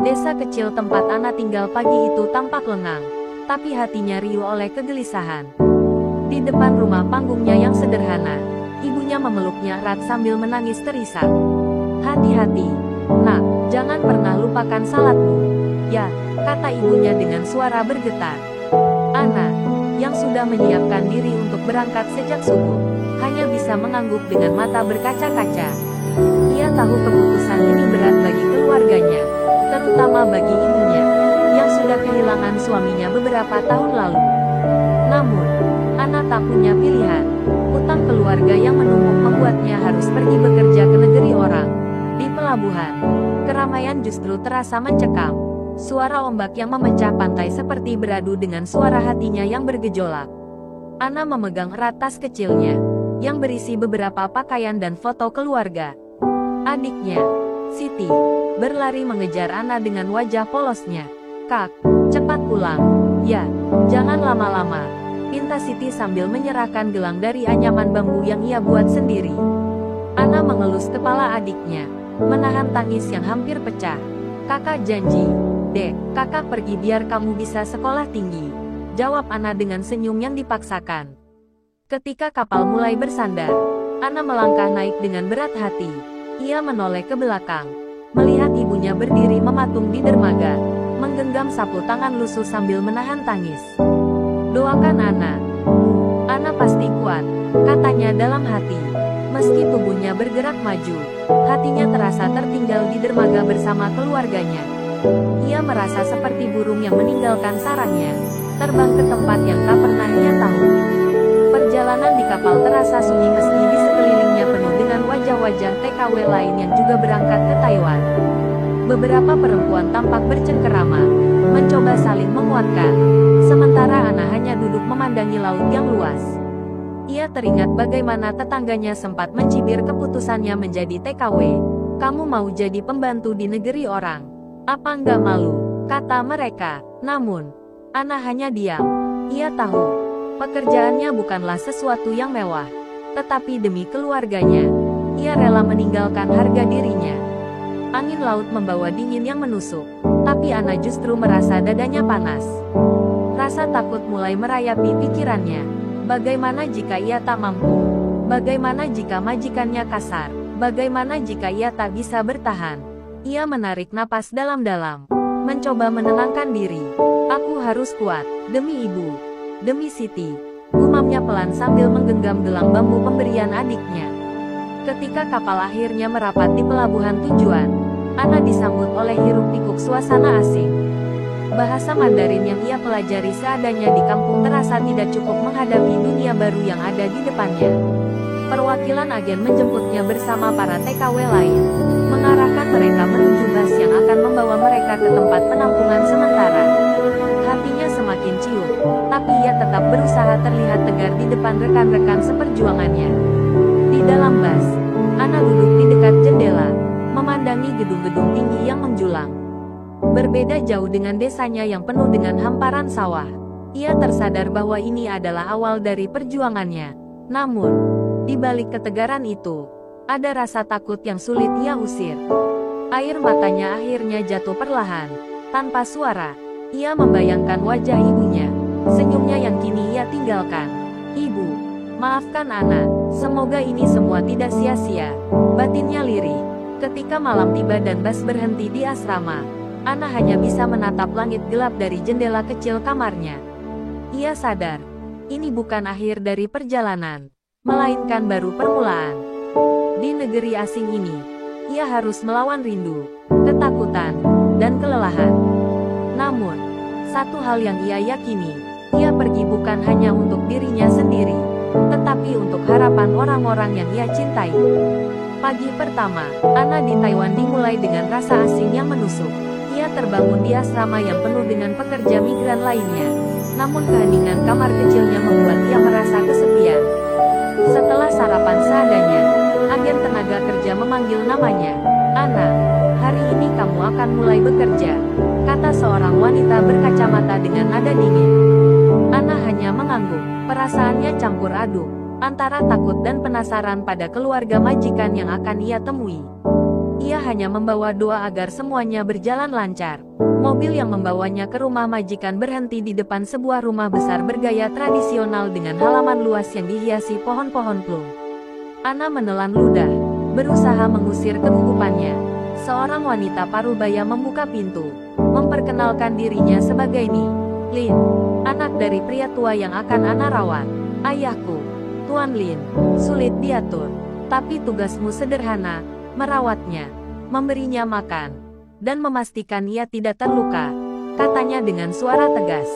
Desa kecil tempat Ana tinggal pagi itu tampak lengang, tapi hatinya riuh oleh kegelisahan. Di depan rumah panggungnya yang sederhana, ibunya memeluknya erat sambil menangis terisak. "Hati-hati, nak, jangan pernah lupakan salatmu." "Ya," kata ibunya dengan suara bergetar. Ana, yang sudah menyiapkan diri untuk berangkat sejak subuh, hanya bisa mengangguk dengan mata berkaca-kaca. Ia tahu keputusan ini berat bagi keluarganya, terutama bagi ibunya, yang sudah kehilangan suaminya beberapa tahun lalu. Namun, Ana tak punya pilihan. Utang keluarga yang menumpuk membuatnya harus pergi bekerja ke negeri orang. Di pelabuhan, keramaian justru terasa mencekam. Suara ombak yang memecah pantai seperti beradu dengan suara hatinya yang bergejolak. Ana memegang erat tas kecilnya, yang berisi beberapa pakaian dan foto keluarga. Adiknya, Siti, berlari mengejar Ana dengan wajah polosnya. "Kak, cepat pulang. Ya, jangan lama-lama," pinta Siti sambil menyerahkan gelang dari anyaman bambu yang ia buat sendiri. Ana mengelus kepala adiknya, menahan tangis yang hampir pecah. "Kakak janji, Dek, kakak pergi biar kamu bisa sekolah tinggi," jawab Ana dengan senyum yang dipaksakan. Ketika kapal mulai bersandar, Ana melangkah naik dengan berat hati. Ia menoleh ke belakang, melihat ibunya berdiri mematung di dermaga, menggenggam sapu tangan lusuh sambil menahan tangis. "Doakan Ana. Ana pasti kuat," katanya dalam hati. Meski tubuhnya bergerak maju, hatinya terasa tertinggal di dermaga bersama keluarganya. Ia merasa seperti burung yang meninggalkan sarangnya, terbang ke tempat yang tak pernah ia tahu. Perjalanan di kapal terasa sunyi meski di sekelilingnya penuh dengan wajah-wajah TKW lain yang juga berangkat ke Taiwan. Beberapa perempuan tampak bercengkerama, mencoba saling menguatkan, sementara Ana hanya duduk memandangi laut yang luas. Ia teringat bagaimana tetangganya sempat mencibir keputusannya menjadi TKW. "Kamu mau jadi pembantu di negeri orang? Apa nggak malu?" kata mereka. Namun, Ana hanya diam. Ia tahu, pekerjaannya bukanlah sesuatu yang mewah, tetapi demi keluarganya, ia rela meninggalkan harga dirinya. Angin laut membawa dingin yang menusuk, tapi Ana justru merasa dadanya panas. Rasa takut mulai merayapi pikirannya. Bagaimana jika ia tak mampu? Bagaimana jika majikannya kasar? Bagaimana jika ia tak bisa bertahan? Ia menarik napas dalam-dalam, mencoba menenangkan diri. "Aku harus kuat, demi ibu, demi Siti," gumamnya pelan sambil menggenggam gelang bambu pemberian adiknya. Ketika kapal akhirnya merapat di pelabuhan tujuan, Ana disambut oleh hiruk-pikuk suasana asing. Bahasa Mandarin yang ia pelajari seadanya di kampung terasa tidak cukup menghadapi dunia baru yang ada di depannya. Perwakilan agen menjemputnya bersama para TKW lain, mengarahkan mereka menuju bus yang akan membawa mereka ke tempat penampungan sementara. Hatinya semakin ciut, tapi ia tetap berusaha terlihat tegar di depan rekan-rekan seperjuangannya. Di dalam bus, Ana duduk di dekat jendela, memandangi gedung-gedung tinggi yang menjulang. Berbeda jauh dengan desanya yang penuh dengan hamparan sawah. Ia tersadar bahwa ini adalah awal dari perjuangannya. Namun, di balik ketegaran itu, ada rasa takut yang sulit ia usir. Air matanya akhirnya jatuh perlahan, tanpa suara. Ia membayangkan wajah ibunya, senyumnya yang kini ia tinggalkan. "Ibu, maafkan Ana, semoga ini semua tidak sia-sia," batinnya lirih. Ketika malam tiba dan bus berhenti di asrama, Ana hanya bisa menatap langit gelap dari jendela kecil kamarnya. Ia sadar, ini bukan akhir dari perjalanan, melainkan baru permulaan. Di negeri asing ini, ia harus melawan rindu, ketakutan, dan kelelahan. Namun, satu hal yang ia yakini, ia pergi bukan hanya untuk dirinya sendiri, tetapi untuk harapan orang-orang yang ia cintai. Pagi pertama, Ana di Taiwan dimulai dengan rasa asing yang menusuk. Ia terbangun di asrama yang penuh dengan pekerja migran lainnya. Namun keheningan kamar kecilnya membuat ia merasa kesepian. Setelah sarapan seadanya, agen tenaga kerja memanggil namanya. "Ana, hari ini kamu akan mulai bekerja," kata seorang wanita berkacamata dengan nada dingin. Ana hanya mengangguk, perasaannya campur aduk, antara takut dan penasaran pada keluarga majikan yang akan ia temui. Ia hanya membawa doa agar semuanya berjalan lancar. Mobil yang membawanya ke rumah majikan berhenti di depan sebuah rumah besar bergaya tradisional dengan halaman luas yang dihiasi pohon-pohon plum. Ana menelan ludah, berusaha mengusir kegugupannya. Seorang wanita parubaya membuka pintu, memperkenalkan dirinya sebagai Lin, anak dari pria tua yang akan Ana rawat. Ayahku, Tuan Lin, sulit diatur, tapi tugasmu sederhana, merawatnya, memberinya makan, dan memastikan ia tidak terluka, katanya dengan suara tegas.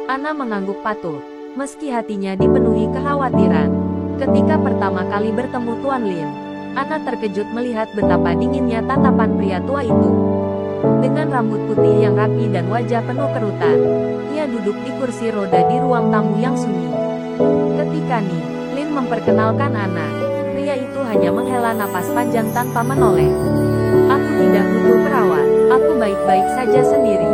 Ana mengangguk patuh, meski hatinya dipenuhi kekhawatiran. Ketika pertama kali bertemu Tuan Lin, Ana terkejut melihat betapa dinginnya tatapan pria tua itu. Dengan rambut putih yang rapi dan wajah penuh kerutan, ia duduk di kursi roda di ruang tamu yang sunyi. Ketika Lin memperkenalkan Ana, pria itu hanya menghela napas panjang tanpa menoleh. Aku tidak butuh perawat, aku baik-baik saja sendiri,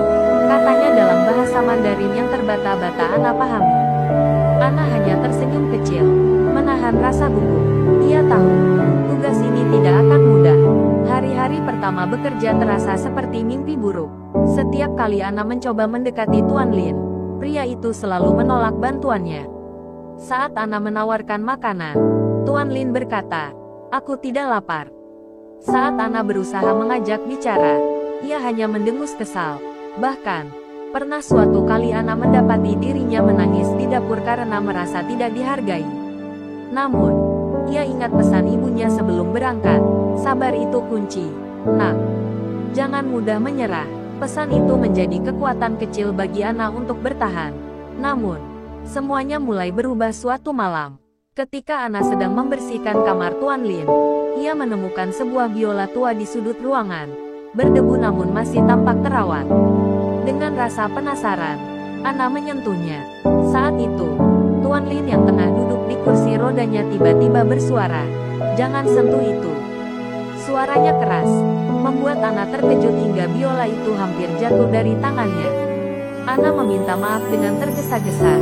katanya dalam bahasa Mandarin yang terbata-bata Ana pahami. Ana hanya tersenyum kecil, menahan rasa gugup. Ia tahu, tugas ini tidak akan mudah. Hari-hari pertama bekerja terasa seperti mimpi buruk. Setiap kali Ana mencoba mendekati Tuan Lin, pria itu selalu menolak bantuannya. Saat Ana menawarkan makanan, Tuan Lin berkata, "Aku tidak lapar." Saat Ana berusaha mengajak bicara, ia hanya mendengus kesal. Bahkan, pernah suatu kali Ana mendapati dirinya menangis di dapur karena merasa tidak dihargai. Namun, ia ingat pesan ibunya sebelum berangkat, sabar itu kunci. Nak, jangan mudah menyerah. Pesan itu menjadi kekuatan kecil bagi Ana untuk bertahan. Namun, semuanya mulai berubah suatu malam. Ketika Ana sedang membersihkan kamar Tuan Lin, ia menemukan sebuah biola tua di sudut ruangan, berdebu namun masih tampak terawat. Dengan rasa penasaran, Ana menyentuhnya. Saat itu, Tuan Lin yang tengah duduk di kursi rodanya tiba-tiba bersuara, "Jangan sentuh itu." Suaranya keras, membuat Ana terkejut hingga biola itu hampir jatuh dari tangannya. Ana meminta maaf dengan tergesa-gesa,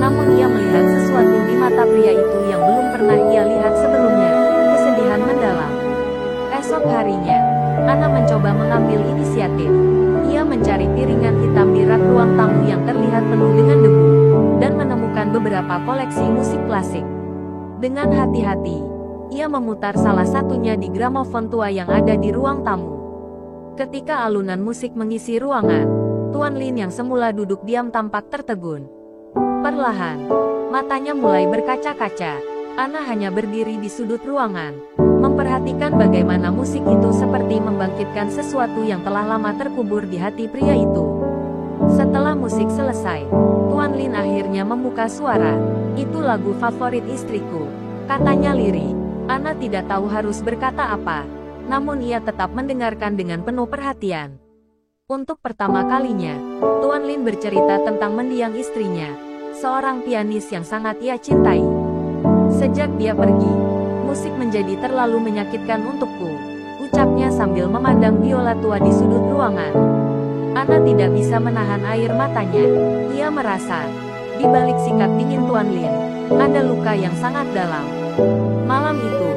namun ia melihat sesuatu di mata pria itu yang belum pernah ia lihat sebelumnya, kesedihan mendalam. Esok harinya, Ana mencoba mengambil inisiatif. Ia mencari piringan hitam di rak ruang tamu yang terlihat penuh dengan debu, dan menemukan beberapa koleksi musik klasik. Dengan hati-hati, ia memutar salah satunya di gramofon tua yang ada di ruang tamu. Ketika alunan musik mengisi ruangan, Tuan Lin yang semula duduk diam tampak tertegun. Perlahan, matanya mulai berkaca-kaca. Ana hanya berdiri di sudut ruangan, memperhatikan bagaimana musik itu seperti membangkitkan sesuatu yang telah lama terkubur di hati pria itu. Setelah musik selesai, Tuan Lin akhirnya membuka suara. "Itu lagu favorit istriku," katanya lirih. Ana tidak tahu harus berkata apa, namun ia tetap mendengarkan dengan penuh perhatian. Untuk pertama kalinya, Tuan Lin bercerita tentang mendiang istrinya, seorang pianis yang sangat ia cintai. "Sejak dia pergi, musik menjadi terlalu menyakitkan untukku," ucapnya sambil memandang biola tua di sudut ruangan. Ana tidak bisa menahan air matanya. Ia merasa, di balik sikap dingin Tuan Lin, ada luka yang sangat dalam. Malam itu,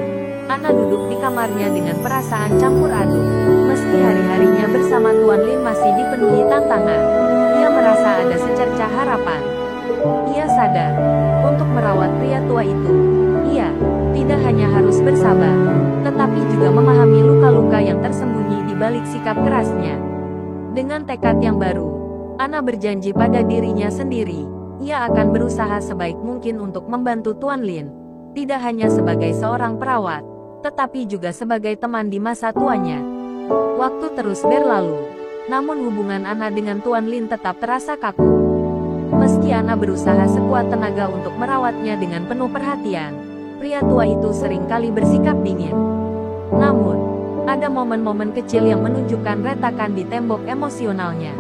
Ana duduk di kamarnya dengan perasaan campur aduk. Meski hari-harinya bersama Tuan Lin masih dipenuhi tantangan, ia merasa ada secercah harapan. Ia sadar, untuk merawat pria tua itu, ia tidak hanya harus bersabar, tetapi juga memahami luka-luka yang tersembunyi di balik sikap kerasnya. Dengan tekad yang baru, Ana berjanji pada dirinya sendiri, ia akan berusaha sebaik mungkin untuk membantu Tuan Lin, tidak hanya sebagai seorang perawat, tetapi juga sebagai teman di masa tuanya. Waktu terus berlalu, namun hubungan Ana dengan Tuan Lin tetap terasa kaku. Meski Ana berusaha sekuat tenaga untuk merawatnya dengan penuh perhatian, pria tua itu seringkali bersikap dingin. Namun, ada momen-momen kecil yang menunjukkan retakan di tembok emosionalnya.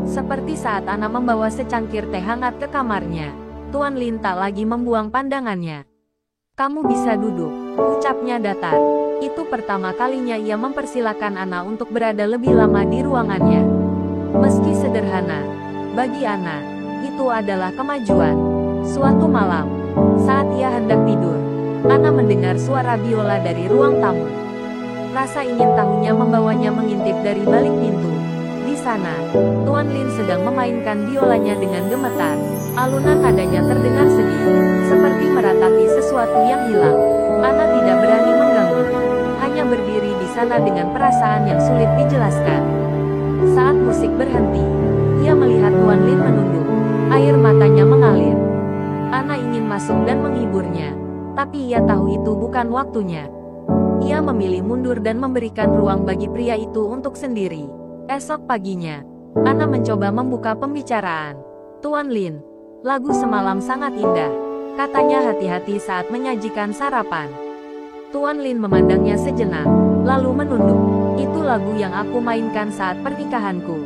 Seperti saat Ana membawa secangkir teh hangat ke kamarnya, Tuan Lin tak lagi membuang pandangannya. "Kamu bisa duduk," ucapnya datar. Itu pertama kalinya ia mempersilahkan Ana untuk berada lebih lama di ruangannya. Meski sederhana, bagi Ana, itu adalah kemajuan. Suatu malam, saat ia hendak tidur, Ana mendengar suara biola dari ruang tamu. Rasa ingin tahunya membawanya mengintip dari balik pintu. Di sana, Tuan Lin sedang memainkan biolanya dengan gemetar. Alunan nadanya terdengar sedih, seperti meratapi sesuatu yang hilang. Ana tidak berani mengganggu, hanya berdiri di sana dengan perasaan yang sulit dijelaskan. Saat musik berhenti, ia melihat Tuan Lin menunduk. Air matanya mengalir. Ana ingin masuk dan menghiburnya, tapi ia tahu itu bukan waktunya. Ia memilih mundur dan memberikan ruang bagi pria itu untuk sendiri. Esok paginya, Ana mencoba membuka pembicaraan. Tuan Lin, lagu semalam sangat indah, katanya hati-hati saat menyajikan sarapan. Tuan Lin memandangnya sejenak, lalu menunduk. Itu lagu yang aku mainkan saat pernikahanku,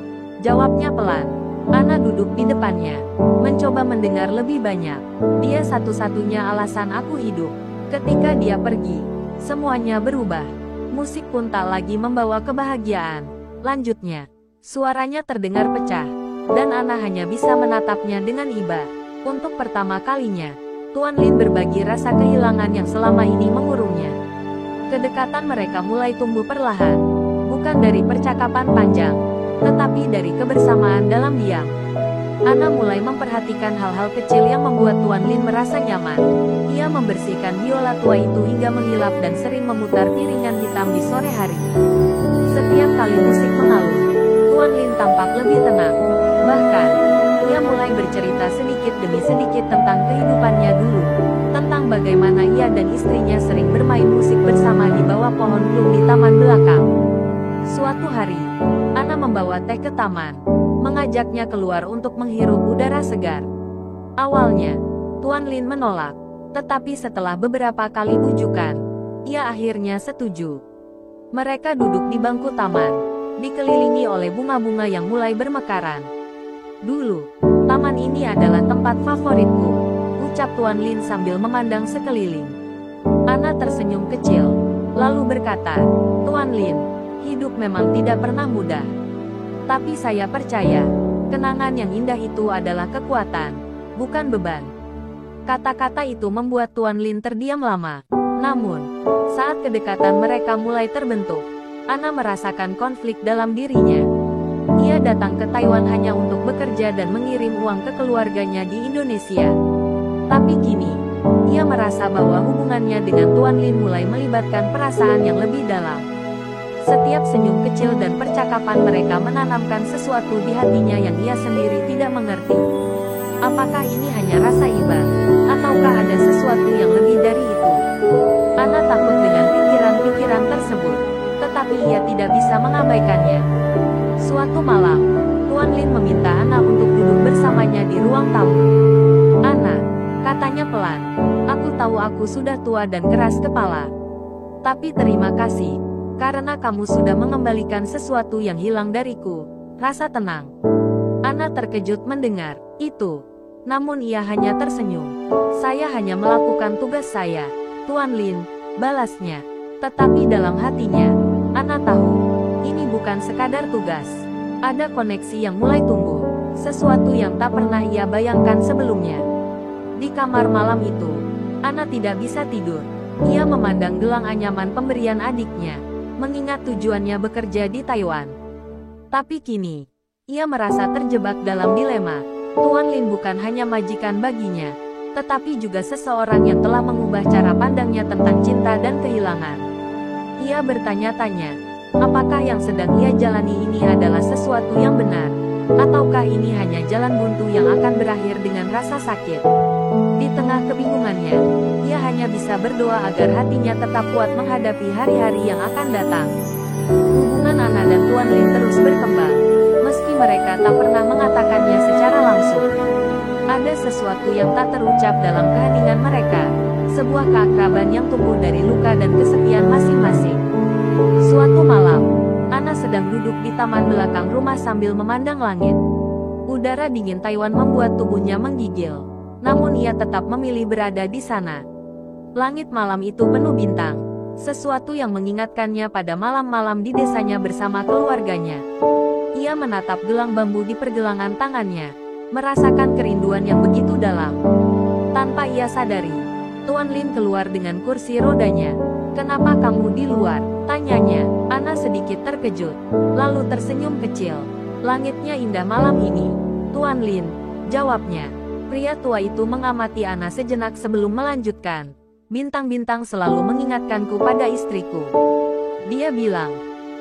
jawabnya pelan. Ana duduk di depannya, mencoba mendengar lebih banyak. Dia satu-satunya alasan aku hidup. Ketika dia pergi, semuanya berubah. Musik pun tak lagi membawa kebahagiaan. Lanjutnya, suaranya terdengar pecah, dan Ana hanya bisa menatapnya dengan iba. Untuk pertama kalinya, Tuan Lin berbagi rasa kehilangan yang selama ini mengurungnya. Kedekatan mereka mulai tumbuh perlahan, bukan dari percakapan panjang, tetapi dari kebersamaan dalam diam. Ana mulai memperhatikan hal-hal kecil yang membuat Tuan Lin merasa nyaman. Ia membersihkan biola tua itu hingga mengilap dan sering memutar piringan hitam di sore hari. Setiap kali musik mengalun, Tuan Lin tampak lebih tenang. Bahkan, ia mulai bercerita sedikit demi sedikit tentang kehidupannya dulu. Tentang bagaimana ia dan istrinya sering bermain musik bersama di bawah pohon plum di taman belakang. Suatu hari, Ana membawa teh ke taman, mengajaknya keluar untuk menghirup udara segar. Awalnya, Tuan Lin menolak, tetapi setelah beberapa kali bujukan, ia akhirnya setuju. Mereka duduk di bangku taman, dikelilingi oleh bunga-bunga yang mulai bermekaran. Dulu, taman ini adalah tempat favoritku, ucap Tuan Lin sambil memandang sekeliling. Ana tersenyum kecil, lalu berkata, Tuan Lin, hidup memang tidak pernah mudah. Tapi saya percaya, kenangan yang indah itu adalah kekuatan, bukan beban. Kata-kata itu membuat Tuan Lin terdiam lama. Namun, saat kedekatan mereka mulai terbentuk, Ana merasakan konflik dalam dirinya. Ia datang ke Taiwan hanya untuk bekerja dan mengirim uang ke keluarganya di Indonesia. Tapi kini, ia merasa bahwa hubungannya dengan Tuan Lin mulai melibatkan perasaan yang lebih dalam. Setiap senyum kecil dan percakapan mereka menanamkan sesuatu di hatinya yang ia sendiri tidak mengerti. Apakah ini hanya rasa iba, ataukah ada sesuatu yang lebih dari itu? Ana takut dengan pikiran-pikiran tersebut, tetapi ia tidak bisa mengabaikannya. Suatu malam, Tuan Lin meminta Ana untuk duduk bersamanya di ruang tamu. Ana, katanya pelan, aku tahu aku sudah tua dan keras kepala. Tapi terima kasih, karena kamu sudah mengembalikan sesuatu yang hilang dariku, rasa tenang. Ana terkejut mendengar itu, namun ia hanya tersenyum. Saya hanya melakukan tugas saya, Tuan Lin, balasnya. Tetapi dalam hatinya, Ana tahu, ini bukan sekadar tugas. Ada koneksi yang mulai tumbuh, sesuatu yang tak pernah ia bayangkan sebelumnya. Di kamar malam itu, Ana tidak bisa tidur. Ia memandang gelang anyaman pemberian adiknya, mengingat tujuannya bekerja di Taiwan. Tapi kini, ia merasa terjebak dalam dilema. Tuan Lin bukan hanya majikan baginya, tetapi juga seseorang yang telah mengubah cara pandangnya tentang cinta dan kehilangan. Ia bertanya-tanya, apakah yang sedang ia jalani ini adalah sesuatu yang benar, ataukah ini hanya jalan buntu yang akan berakhir dengan rasa sakit. Di tengah kebingungannya, ia hanya bisa berdoa agar hatinya tetap kuat menghadapi hari-hari yang akan datang. Hubungan Ana dan Tuan Lin terus berkembang, meski mereka tak pernah mengatakannya secara langsung. Ada sesuatu yang tak terucap dalam keheningan mereka, sebuah keakraban yang tumbuh dari luka dan kesepian masing-masing. Suatu malam, Ana sedang duduk di taman belakang rumah sambil memandang langit. Udara dingin Taiwan membuat tubuhnya menggigil, namun ia tetap memilih berada di sana. Langit malam itu penuh bintang, sesuatu yang mengingatkannya pada malam-malam di desanya bersama keluarganya. Ia menatap gelang bambu di pergelangan tangannya, merasakan kerinduan yang begitu dalam. Tanpa ia sadari, Tuan Lin keluar dengan kursi rodanya. Kenapa kamu di luar? Tanyanya. Ana sedikit terkejut, lalu tersenyum kecil. Langitnya indah malam ini, Tuan Lin, jawabnya. Pria tua itu mengamati Ana sejenak sebelum melanjutkan. Bintang-bintang selalu mengingatkanku pada istriku. Dia bilang,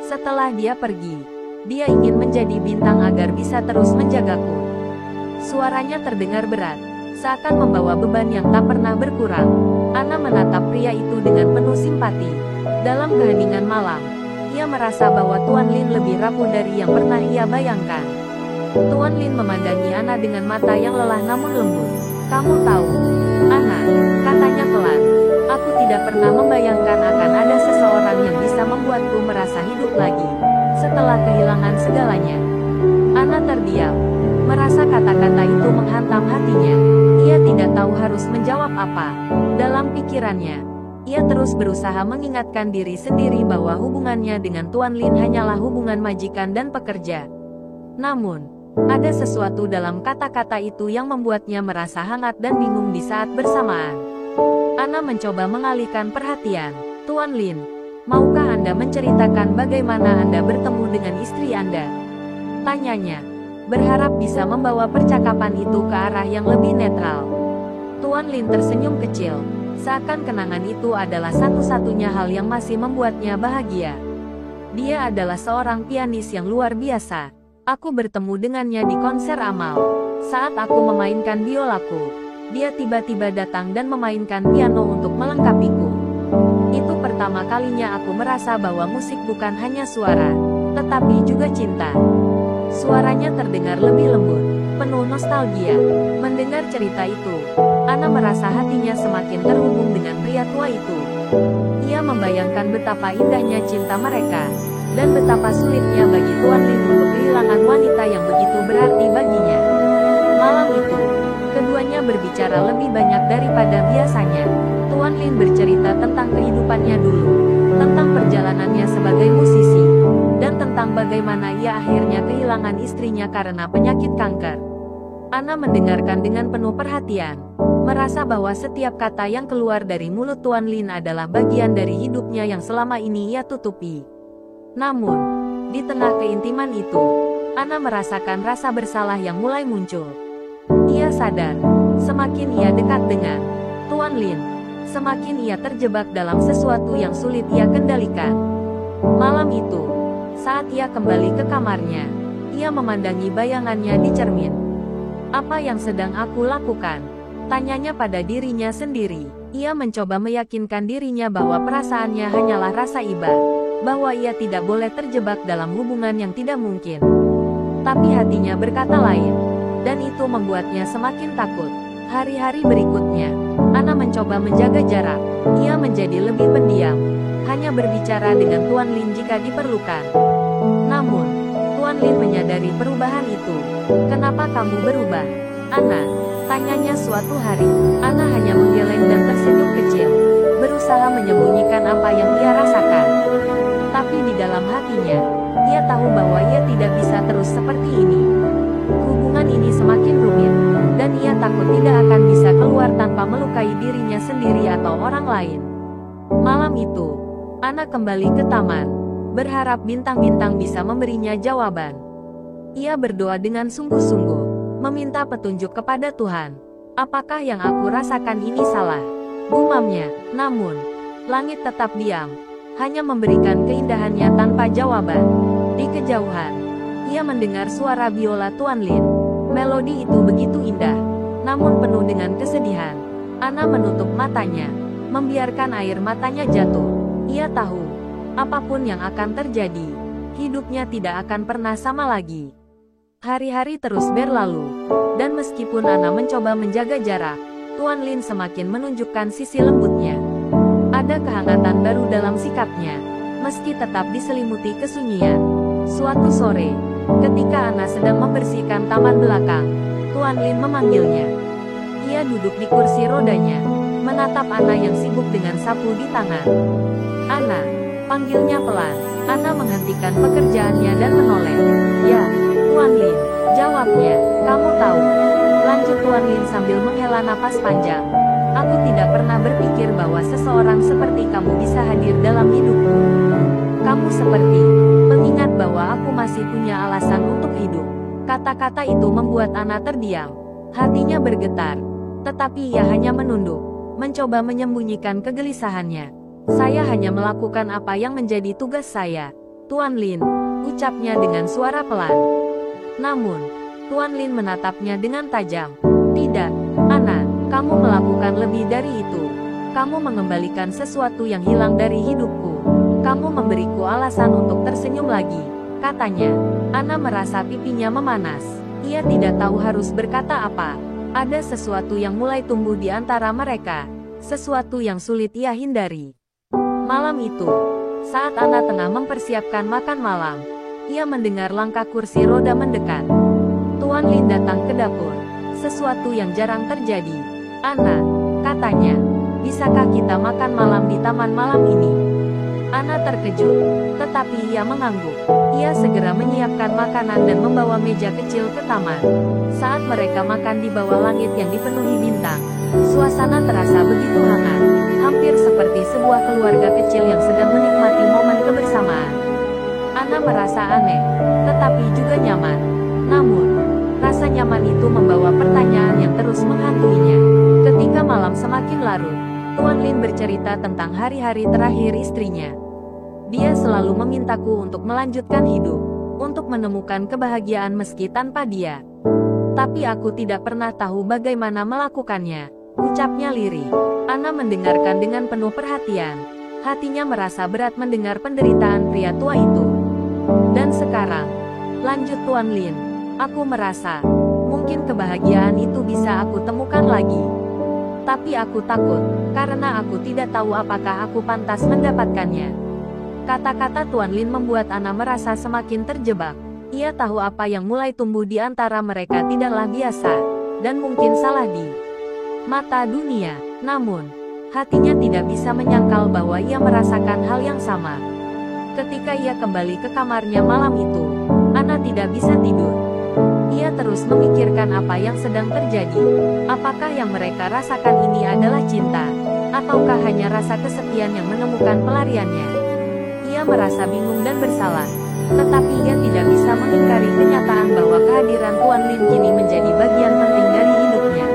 setelah dia pergi, dia ingin menjadi bintang agar bisa terus menjagaku. Suaranya terdengar berat, seakan membawa beban yang tak pernah berkurang. Ana menatap pria itu dengan penuh simpati. Dalam keheningan malam, ia merasa bahwa Tuan Lin lebih rapuh dari yang pernah ia bayangkan. Tuan Lin memandangi Ana dengan mata yang lelah namun lembut. Kamu tahu, Ana, katanya pelan, aku tidak pernah membayangkan akan ada seseorang yang bisa membuatku merasa hidup lagi, setelah kehilangan segalanya. Ana terdiam, merasa kata-kata itu menghantam hatinya. Ia tidak tahu harus menjawab apa. Dalam pikirannya, ia terus berusaha mengingatkan diri sendiri bahwa hubungannya dengan Tuan Lin hanyalah hubungan majikan dan pekerja. Namun, ada sesuatu dalam kata-kata itu yang membuatnya merasa hangat dan bingung di saat bersamaan. Ana mencoba mengalihkan perhatian. Tuan Lin, maukah Anda menceritakan bagaimana Anda bertemu dengan istri Anda? Tanyanya, berharap bisa membawa percakapan itu ke arah yang lebih netral. Tuan Lin tersenyum kecil, seakan kenangan itu adalah satu-satunya hal yang masih membuatnya bahagia. Dia adalah seorang pianis yang luar biasa. Aku bertemu dengannya di konser Amal. Saat aku memainkan biolaku, dia tiba-tiba datang dan memainkan piano untuk melengkapiku. Itu pertama kalinya aku merasa bahwa musik bukan hanya suara, tetapi juga cinta. Suaranya terdengar lebih lembut, penuh nostalgia. Mendengar cerita itu, Ana merasa hatinya semakin terhubung dengan pria tua itu. Ia membayangkan betapa indahnya cinta mereka, dan betapa sulitnya bagi Tuan Lin untuk kehilangan wanita yang begitu berarti baginya. Malam itu, keduanya berbicara lebih banyak daripada biasanya. Tuan Lin bercerita tentang kehidupannya dulu, tentang perjalanannya sebagai musisi, dan tentang bagaimana ia akhirnya kehilangan istrinya karena penyakit kanker. Ana mendengarkan dengan penuh perhatian, merasa bahwa setiap kata yang keluar dari mulut Tuan Lin adalah bagian dari hidupnya yang selama ini ia tutupi. Namun, di tengah keintiman itu, Ana merasakan rasa bersalah yang mulai muncul. Ia sadar, semakin ia dekat dengan Tuan Lin, semakin ia terjebak dalam sesuatu yang sulit ia kendalikan. Malam itu, saat ia kembali ke kamarnya, ia memandangi bayangannya di cermin. Apa yang sedang aku lakukan? Tanyanya pada dirinya sendiri. Ia mencoba meyakinkan dirinya bahwa perasaannya hanyalah rasa iba, bahwa ia tidak boleh terjebak dalam hubungan yang tidak mungkin. Tapi hatinya berkata lain, dan itu membuatnya semakin takut. Hari-hari berikutnya, Ana mencoba menjaga jarak. Ia menjadi lebih pendiam, hanya berbicara dengan Tuan Lin jika diperlukan. Namun, Tuan Lin menyadari perubahan itu. Kenapa kamu berubah, Ana? Tanyanya suatu hari. Ana hanya menggeleng dan tersenyum kecil, berusaha menyembunyikan apa yang ia rasakan. Tapi di dalam hatinya, ia tahu bahwa ia tidak bisa terus seperti ini. Hubungan ini semakin rumit, dan ia takut tidak akan bisa keluar tanpa melukai dirinya sendiri atau orang lain. Malam itu, Ana kembali ke taman, berharap bintang-bintang bisa memberinya jawaban. Ia berdoa dengan sungguh-sungguh, meminta petunjuk kepada Tuhan. Apakah yang aku rasakan ini salah? Gumamnya. Namun, langit tetap diam, hanya memberikan keindahannya tanpa jawaban. Di kejauhan, ia mendengar suara biola Tuan Lin. Melodi itu begitu indah, namun penuh dengan kesedihan. Ana menutup matanya, membiarkan air matanya jatuh. Ia tahu, apapun yang akan terjadi, hidupnya tidak akan pernah sama lagi. Hari-hari terus berlalu, dan meskipun Ana mencoba menjaga jarak, Tuan Lin semakin menunjukkan sisi lembutnya. Ada kehangatan baru dalam sikapnya, meski tetap diselimuti kesunyian. Suatu sore, ketika Ana sedang membersihkan taman belakang, Tuan Lin memanggilnya. Ia duduk di kursi rodanya, menatap Ana yang sibuk dengan sapu di tangan. Ana, panggilnya pelan. Ana menghentikan pekerjaannya dan menoleh. Ya, Tuan Lin, jawabnya. Kamu tahu, lanjut Tuan Lin sambil menghela napas panjang. Aku tidak pernah berpikir bahwa seseorang seperti kamu bisa hadir dalam hidupku. Kamu seperti pengingat bahwa aku masih punya alasan untuk hidup. Kata-kata itu membuat Anna terdiam. Hatinya bergetar. Tetapi ia hanya menunduk, mencoba menyembunyikan kegelisahannya. Saya hanya melakukan apa yang menjadi tugas saya, Tuan Lin, ucapnya dengan suara pelan. Namun, Tuan Lin menatapnya dengan tajam. Tidak, Anna, kamu melakukan lebih dari itu. Kamu mengembalikan sesuatu yang hilang dari hidupku. Kamu memberiku alasan untuk tersenyum lagi, katanya. Anna merasa pipinya memanas. Ia tidak tahu harus berkata apa. Ada sesuatu yang mulai tumbuh di antara mereka. Sesuatu yang sulit ia hindari. Malam itu, saat Anna tengah mempersiapkan makan malam, ia mendengar langkah kursi roda mendekat. Tuan Lin datang ke dapur. Sesuatu yang jarang terjadi. Anna, katanya, bisakah kita makan malam di taman malam ini? Anna terkejut, tetapi ia mengangguk. Ia segera menyiapkan makanan dan membawa meja kecil ke taman. Saat mereka makan di bawah langit yang dipenuhi bintang, suasana terasa begitu hangat, hampir seperti sebuah keluarga kecil yang sedang menikmati momen kebersamaan. Anna merasa aneh, tetapi juga nyaman. Namun, rasa nyaman itu membawa pertanyaan yang terus menghantuinya. Ketika malam semakin larut, Tuan Lin bercerita tentang hari-hari terakhir istrinya. Dia selalu memintaku untuk melanjutkan hidup, untuk menemukan kebahagiaan meski tanpa dia. Tapi aku tidak pernah tahu bagaimana melakukannya, ucapnya lirih. Anna mendengarkan dengan penuh perhatian. Hatinya merasa berat mendengar penderitaan pria tua itu. Dan sekarang, lanjut Tuan Lin, aku merasa, mungkin kebahagiaan itu bisa aku temukan lagi. Tapi aku takut, karena aku tidak tahu apakah aku pantas mendapatkannya. Kata-kata Tuan Lin membuat Anna merasa semakin terjebak. Ia tahu apa yang mulai tumbuh di antara mereka tidaklah biasa, dan mungkin salah di mata dunia. Namun, hatinya tidak bisa menyangkal bahwa ia merasakan hal yang sama. Ketika ia kembali ke kamarnya malam itu, Anna tidak bisa tidur. Ia terus memikirkan apa yang sedang terjadi. Apakah yang mereka rasakan ini adalah cinta, ataukah hanya rasa kesepian yang menemukan pelariannya? Ia merasa bingung dan bersalah, tetapi ia tidak bisa mengingkari kenyataan bahwa kehadiran Tuan Lin kini menjadi bagian penting dari hidupnya.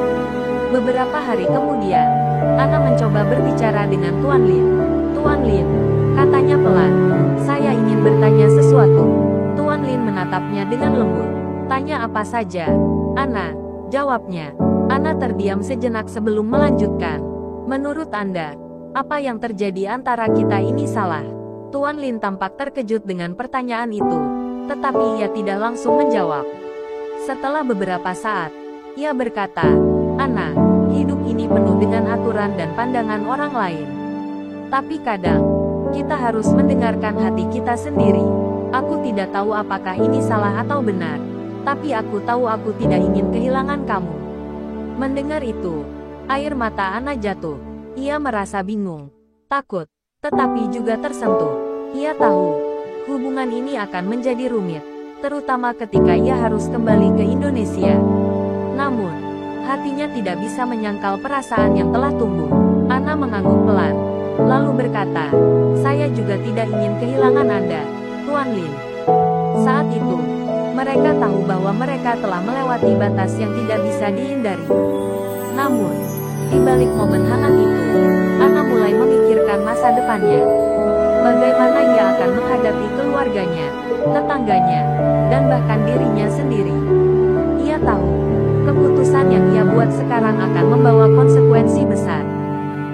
Beberapa hari kemudian, Anna mencoba berbicara dengan Tuan Lin. Tuan Lin, katanya pelan, saya ingin bertanya sesuatu. Tuan Lin menatapnya dengan lembut. Tanya apa saja, Anna, jawabnya. Anna terdiam sejenak sebelum melanjutkan. Menurut Anda, apa yang terjadi antara kita ini salah? Tuan Lin tampak terkejut dengan pertanyaan itu, tetapi ia tidak langsung menjawab. Setelah beberapa saat, ia berkata, Anna, hidup ini penuh dengan aturan dan pandangan orang lain. Tapi kadang, kita harus mendengarkan hati kita sendiri. Aku tidak tahu apakah ini salah atau benar, tapi aku tahu aku tidak ingin kehilangan kamu. Mendengar itu, air mata Anna jatuh. Ia merasa bingung, takut, tetapi juga tersentuh. Ia tahu, hubungan ini akan menjadi rumit, terutama ketika ia harus kembali ke Indonesia. Namun, hatinya tidak bisa menyangkal perasaan yang telah tumbuh. Anna mengangguk pelan, lalu berkata, saya juga tidak ingin kehilangan Anda, Tuan Lin. Saat itu, mereka tahu bahwa mereka telah melewati batas yang tidak bisa dihindari. Namun, di balik momen hangat itu, Anna mulai memikirkan masa depannya. Bagaimana ia akan menghadapi keluarganya, tetangganya, dan bahkan dirinya sendiri. Ia tahu, keputusan yang ia buat sekarang akan membawa konsekuensi besar.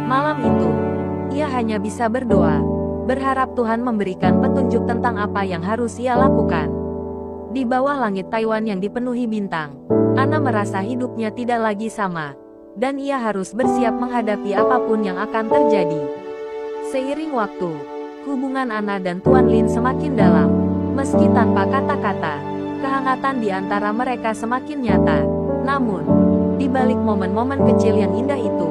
Malam itu, ia hanya bisa berdoa, berharap Tuhan memberikan petunjuk tentang apa yang harus ia lakukan. Di bawah langit Taiwan yang dipenuhi bintang, Anna merasa hidupnya tidak lagi sama, dan ia harus bersiap menghadapi apapun yang akan terjadi. Seiring waktu, hubungan Anna dan Tuan Lin semakin dalam. Meski tanpa kata-kata, kehangatan di antara mereka semakin nyata. Namun, di balik momen-momen kecil yang indah itu,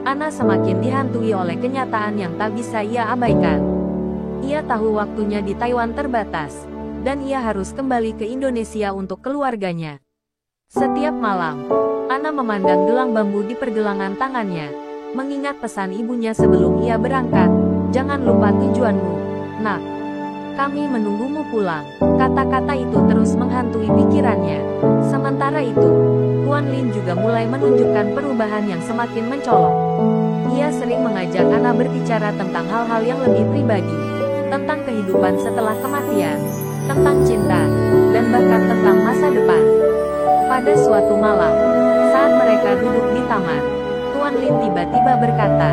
Anna semakin dihantui oleh kenyataan yang tak bisa ia abaikan. Ia tahu waktunya di Taiwan terbatas, dan ia harus kembali ke Indonesia untuk keluarganya. Setiap malam, Anna memandang gelang bambu di pergelangan tangannya. mengingat pesan ibunya sebelum ia berangkat. Jangan lupa tujuanmu, nak. Kami menunggumu pulang. Kata-kata itu terus menghantui pikirannya. Sementara itu, Tuan Lin juga mulai menunjukkan perubahan yang semakin mencolok. Ia sering mengajak Ana berbicara tentang hal-hal yang lebih pribadi, tentang kehidupan setelah kematian, tentang cinta, dan bahkan tentang masa depan. Pada suatu malam, saat mereka duduk di taman, Tuan Lin tiba-tiba berkata,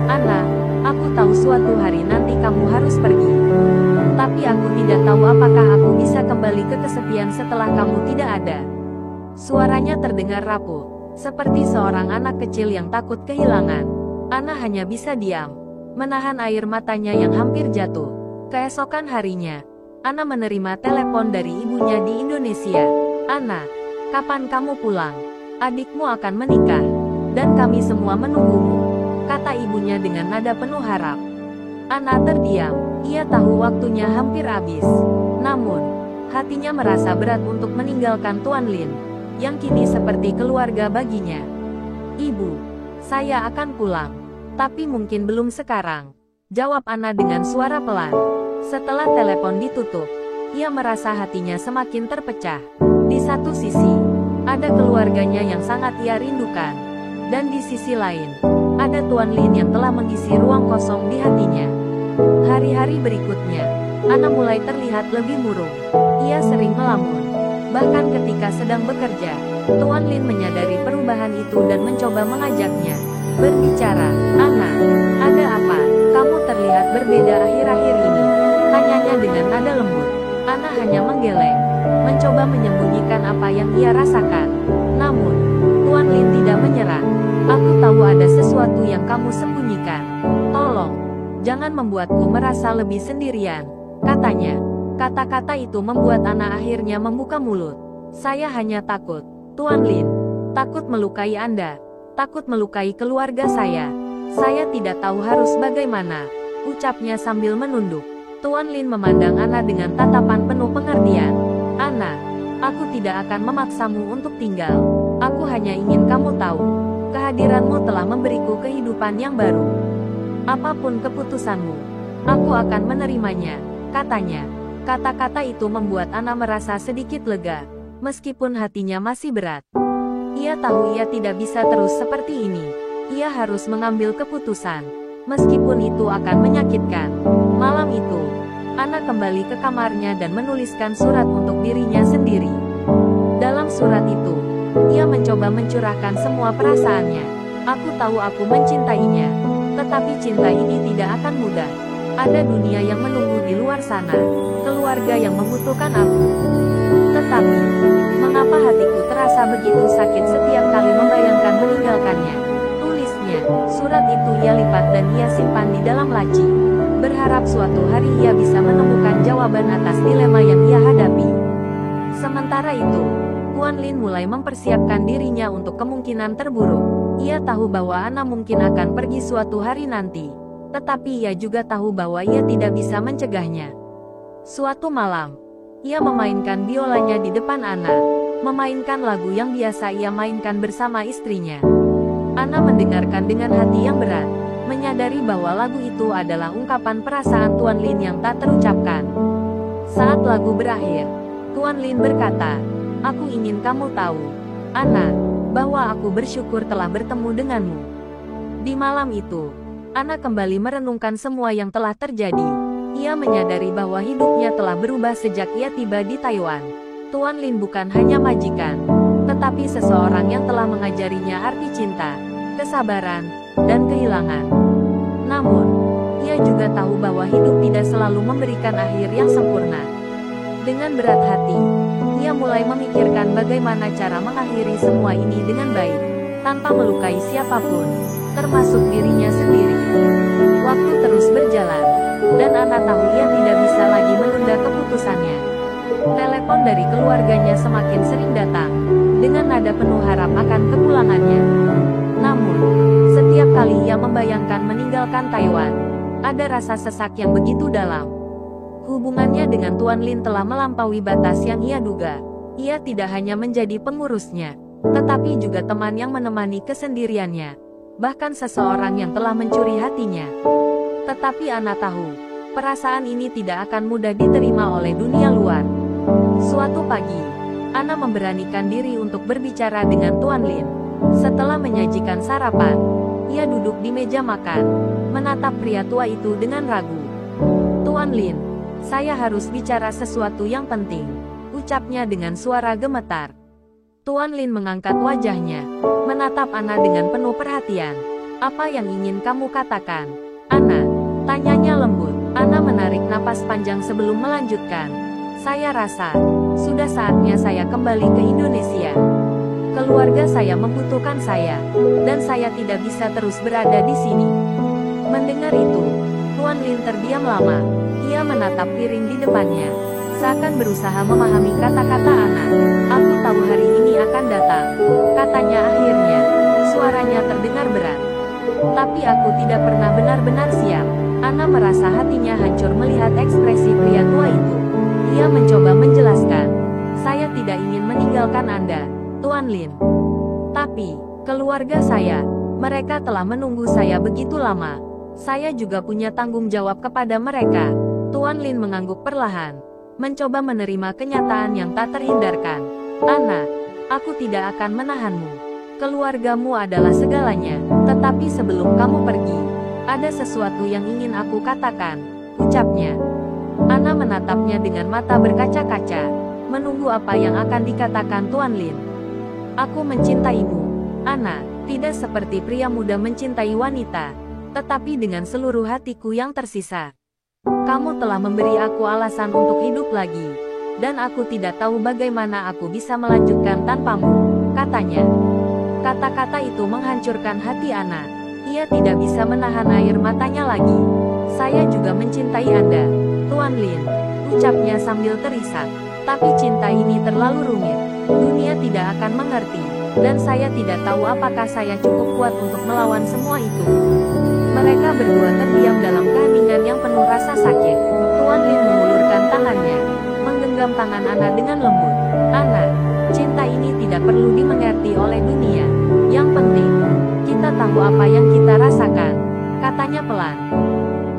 "Ana, aku tahu suatu hari nanti kamu harus pergi. Tapi aku tidak tahu apakah aku bisa kembali ke kesepian setelah kamu tidak ada." Suaranya terdengar rapuh, seperti seorang anak kecil yang takut kehilangan. Ana hanya bisa diam, menahan air matanya yang hampir jatuh. Keesokan harinya, Ana menerima telepon dari ibunya di Indonesia. "Ana, kapan kamu pulang? Adikmu akan menikah, dan kami semua menunggumu," kata ibunya dengan nada penuh harap. Ana terdiam, ia tahu waktunya hampir habis. Namun, hatinya merasa berat untuk meninggalkan Tuan Lin, yang kini seperti keluarga baginya. "Ibu, saya akan pulang. Tapi mungkin belum sekarang," jawab Ana dengan suara pelan. Setelah telepon ditutup, ia merasa hatinya semakin terpecah. Di satu sisi, ada keluarganya yang sangat ia rindukan. Dan di sisi lain, ada Tuan Lin yang telah mengisi ruang kosong di hatinya. Hari-hari berikutnya, Ana mulai terlihat lebih murung. Ia sering melamun. Bahkan ketika sedang bekerja, Tuan Lin menyadari perubahan itu dan mencoba mengajaknya berbicara. "Ana, ada apa? Kamu terlihat berbeda akhir-akhir ini," tanyanya dengan nada lembut. Ana hanya menggeleng, mencoba menyembunyikan apa yang ia rasakan. Namun, Tuan Lin tidak menyerah. "Aku tahu ada sesuatu yang kamu sembunyikan. Tolong, jangan membuatku merasa lebih sendirian," katanya. Kata-kata itu membuat Ana akhirnya membuka mulut. "Saya hanya takut, Tuan Lin. Takut melukai Anda. Takut melukai keluarga saya. Saya tidak tahu harus bagaimana," ucapnya sambil menunduk. Tuan Lin memandang Ana dengan tatapan penuh pengertian. "Ana, aku tidak akan memaksamu untuk tinggal. Aku hanya ingin kamu tahu, kehadiranmu telah memberiku kehidupan yang baru. Apapun keputusanmu, aku akan menerimanya," katanya. Kata-kata itu membuat Ana merasa sedikit lega, meskipun hatinya masih berat. Ia tahu ia tidak bisa terus seperti ini. Ia harus mengambil keputusan, meskipun itu akan menyakitkan. Malam itu, Ana kembali ke kamarnya dan menuliskan surat untuk dirinya sendiri. Dalam surat itu, ia mencoba mencurahkan semua perasaannya. "Aku tahu aku mencintainya, tetapi cinta ini tidak akan mudah. Ada dunia yang menunggu di luar sana, keluarga yang membutuhkan aku. Tetapi, mengapa hatiku terasa begitu sakit setiap kali membayangkan meninggalkannya?" Tulisnya. Surat itu ia lipat dan ia simpan di dalam laci, berharap suatu hari ia bisa menemukan jawaban atas dilema yang ia hadapi. Sementara itu, Tuan Lin mulai mempersiapkan dirinya untuk kemungkinan terburuk. Ia tahu bahwa Ana mungkin akan pergi suatu hari nanti. Tetapi ia juga tahu bahwa ia tidak bisa mencegahnya. Suatu malam, ia memainkan biolanya di depan Ana, memainkan lagu yang biasa ia mainkan bersama istrinya. Ana mendengarkan dengan hati yang berat, menyadari bahwa lagu itu adalah ungkapan perasaan Tuan Lin yang tak terucapkan. Saat lagu berakhir, Tuan Lin berkata, "Aku ingin kamu tahu, Ana, bahwa aku bersyukur telah bertemu denganmu." Di malam itu, Ana kembali merenungkan semua yang telah terjadi. Ia menyadari bahwa hidupnya telah berubah sejak ia tiba di Taiwan. Tuan Lin bukan hanya majikan, tetapi seseorang yang telah mengajarinya arti cinta, kesabaran, dan kehilangan. Namun, ia juga tahu bahwa hidup tidak selalu memberikan akhir yang sempurna. Dengan berat hati, ia mulai memikirkan bagaimana cara mengakhiri semua ini dengan baik, tanpa melukai siapapun, termasuk dirinya sendiri. Waktu terus berjalan, dan Ana tahu ia tidak bisa lagi menunda keputusannya. Telepon dari keluarganya semakin sering datang, dengan nada penuh harap akan kepulangannya. Namun, setiap kali ia membayangkan meninggalkan Taiwan, ada rasa sesak yang begitu dalam. Hubungannya dengan Tuan Lin telah melampaui batas yang ia duga. Ia tidak hanya menjadi pengurusnya, tetapi juga teman yang menemani kesendiriannya. bahkan seseorang yang telah mencuri hatinya. Tetapi Ana tahu, perasaan ini tidak akan mudah diterima oleh dunia luar. Suatu pagi, Ana memberanikan diri untuk berbicara dengan Tuan Lin. Setelah menyajikan sarapan, ia duduk di meja makan, menatap pria tua itu dengan ragu. "Tuan Lin, saya harus bicara sesuatu yang penting," ucapnya dengan suara gemetar. Tuan Lin mengangkat wajahnya, menatap Ana dengan penuh perhatian. "Apa yang ingin kamu katakan, Ana?" tanyanya lembut. Ana menarik napas panjang sebelum melanjutkan. "Saya rasa, sudah saatnya saya kembali ke Indonesia. Keluarga saya membutuhkan saya, dan saya tidak bisa terus berada di sini." Mendengar itu, Tuan Lin terdiam lama. Ia menatap piring di depannya, seakan berusaha memahami kata-kata Ana. "Aku tahu hari ini akan datang," katanya akhirnya. Suaranya terdengar berat. "Tapi aku tidak pernah benar-benar siap." Ana merasa hatinya hancur melihat ekspresi pria tua itu. Ia mencoba menjelaskan, "Saya tidak ingin meninggalkan Anda, Tuan Lin. Tapi, keluarga saya, mereka telah menunggu saya begitu lama. Saya juga punya tanggung jawab kepada mereka." Tuan Lin mengangguk perlahan, mencoba menerima kenyataan yang tak terhindarkan. "Ana, aku tidak akan menahanmu. Keluargamu adalah segalanya. Tetapi sebelum kamu pergi, ada sesuatu yang ingin aku katakan," ucapnya. Ana menatapnya dengan mata berkaca-kaca, menunggu apa yang akan dikatakan Tuan Lin. "Aku mencintaimu, Ana, tidak seperti pria muda mencintai wanita, tetapi dengan seluruh hatiku yang tersisa. Kamu telah memberi aku alasan untuk hidup lagi, dan aku tidak tahu bagaimana aku bisa melanjutkan tanpamu," katanya. Kata-kata itu menghancurkan hati Ana. Ia tidak bisa menahan air matanya lagi. "Saya juga mencintai Anda, Tuan Lin," ucapnya sambil terisak. "Tapi cinta ini terlalu rumit. Dunia tidak akan mengerti, dan saya tidak tahu apakah saya cukup kuat untuk melawan semua itu." Mereka berdua terdiam dalam keheningan yang penuh rasa sakit. Tuan Lin mengulurkan tangannya, menggenggam tangan Ana dengan lembut. "Ana, cinta ini tidak perlu dimengerti oleh dunia. Yang penting, kita tahu apa yang kita rasakan," katanya pelan.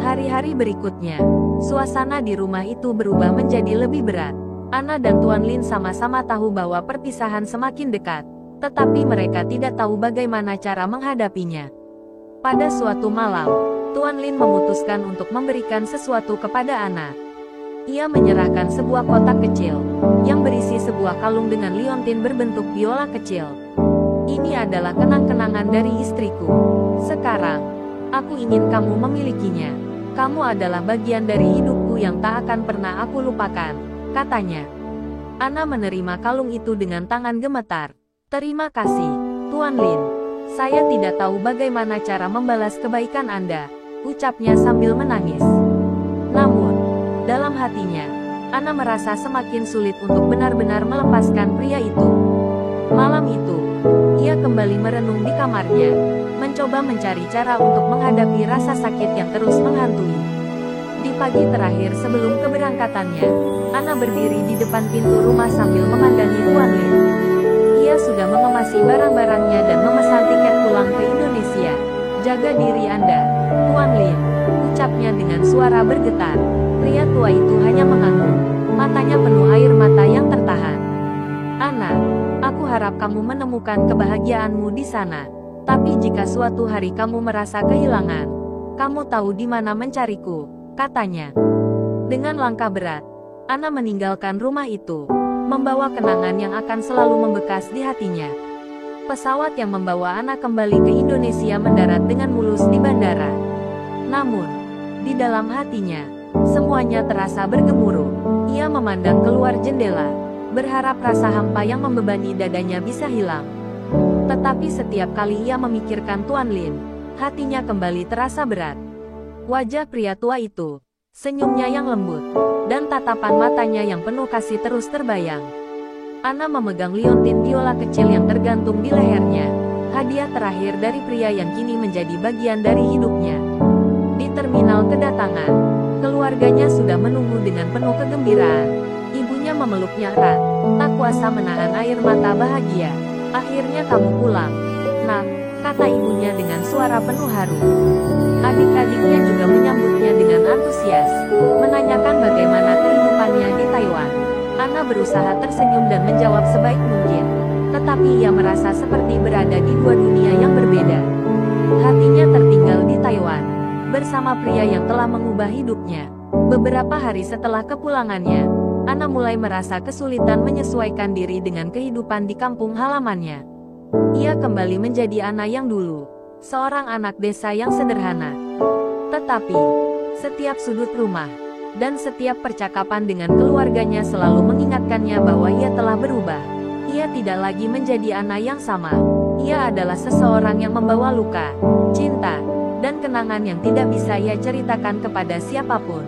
Hari-hari berikutnya, suasana di rumah itu berubah menjadi lebih berat. Ana dan Tuan Lin sama-sama tahu bahwa perpisahan semakin dekat, tetapi mereka tidak tahu bagaimana cara menghadapinya. Pada suatu malam, Tuan Lin memutuskan untuk memberikan sesuatu kepada Ana. Ia menyerahkan sebuah kotak kecil, yang berisi sebuah kalung dengan liontin berbentuk biola kecil. "Ini adalah kenang-kenangan dari istriku. Sekarang, aku ingin kamu memilikinya. Kamu adalah bagian dari hidupku yang tak akan pernah aku lupakan," katanya. Ana menerima kalung itu dengan tangan gemetar. "Terima kasih, Tuan Lin. Saya tidak tahu bagaimana cara membalas kebaikan Anda," ucapnya sambil menangis. Namun, dalam hatinya, Ana merasa semakin sulit untuk benar-benar melepaskan pria itu. Malam itu, ia kembali merenung di kamarnya, mencoba mencari cara untuk menghadapi rasa sakit yang terus menghantui. Di pagi terakhir sebelum keberangkatannya, Ana berdiri di depan pintu rumah sambil memandangi Tuan Lin. Ia sudah mengemasi barang-barangnya dan memesan tiket pulang ke Indonesia. "Jaga diri Anda, Tuan Lin," ucapnya dengan suara bergetar. Pria tua itu hanya mengangguk, matanya penuh air mata yang tertahan. "Ana, aku harap kamu menemukan kebahagiaanmu di sana. Tapi jika suatu hari kamu merasa kehilangan, kamu tahu di mana mencariku," katanya. Dengan langkah berat, Ana meninggalkan rumah itu, membawa kenangan yang akan selalu membekas di hatinya. Pesawat yang membawa Ana kembali ke Indonesia mendarat dengan mulus di bandara. Namun, di dalam hatinya, semuanya terasa bergemuruh. Ia memandang keluar jendela, berharap rasa hampa yang membebani dadanya bisa hilang. Tetapi setiap kali ia memikirkan Tuan Lin, hatinya kembali terasa berat. Wajah pria tua itu, senyumnya yang lembut, dan tatapan matanya yang penuh kasih terus terbayang. Ana memegang liontin biola kecil yang tergantung di lehernya, hadiah terakhir dari pria yang kini menjadi bagian dari hidupnya. Di terminal kedatangan, keluarganya sudah menunggu dengan penuh kegembiraan. Ibunya memeluknya erat, tak kuasa menahan air mata bahagia. "Akhirnya kamu pulang, Nak," kata ibunya dengan suara penuh haru. Adik-adiknya juga menyambutnya dengan antusias, menanyakan bagaimana kehidupannya di Taiwan. Ana berusaha tersenyum dan menjawab sebaik mungkin, tetapi ia merasa seperti berada di dua dunia yang berbeda. Hatinya tertinggal di Taiwan, bersama pria yang telah mengubah hidupnya. Beberapa hari setelah kepulangannya, Ana mulai merasa kesulitan menyesuaikan diri dengan kehidupan di kampung halamannya. Ia kembali menjadi Ana yang dulu, seorang anak desa yang sederhana. Tetapi, setiap sudut rumah, dan setiap percakapan dengan keluarganya selalu mengingatkannya bahwa ia telah berubah. Ia tidak lagi menjadi Ana yang sama. Ia adalah seseorang yang membawa luka, cinta, dan kenangan yang tidak bisa ia ceritakan kepada siapapun.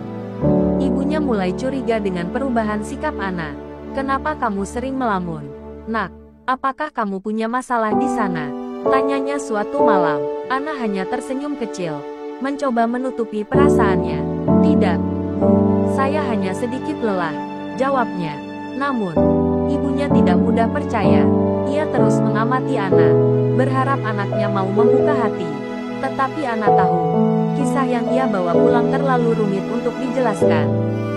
Ibunya mulai curiga dengan perubahan sikap Ana. "Kenapa kamu sering melamun, Nak? Apakah kamu punya masalah di sana?" tanyanya suatu malam. Ana hanya tersenyum kecil, mencoba menutupi perasaannya. "Tidak, saya hanya sedikit lelah," jawabnya. Namun, ibunya tidak mudah percaya. Ia terus mengamati Ana, berharap anaknya mau membuka hati. Tetapi Ana tahu, kisah yang ia bawa pulang terlalu rumit untuk dijelaskan,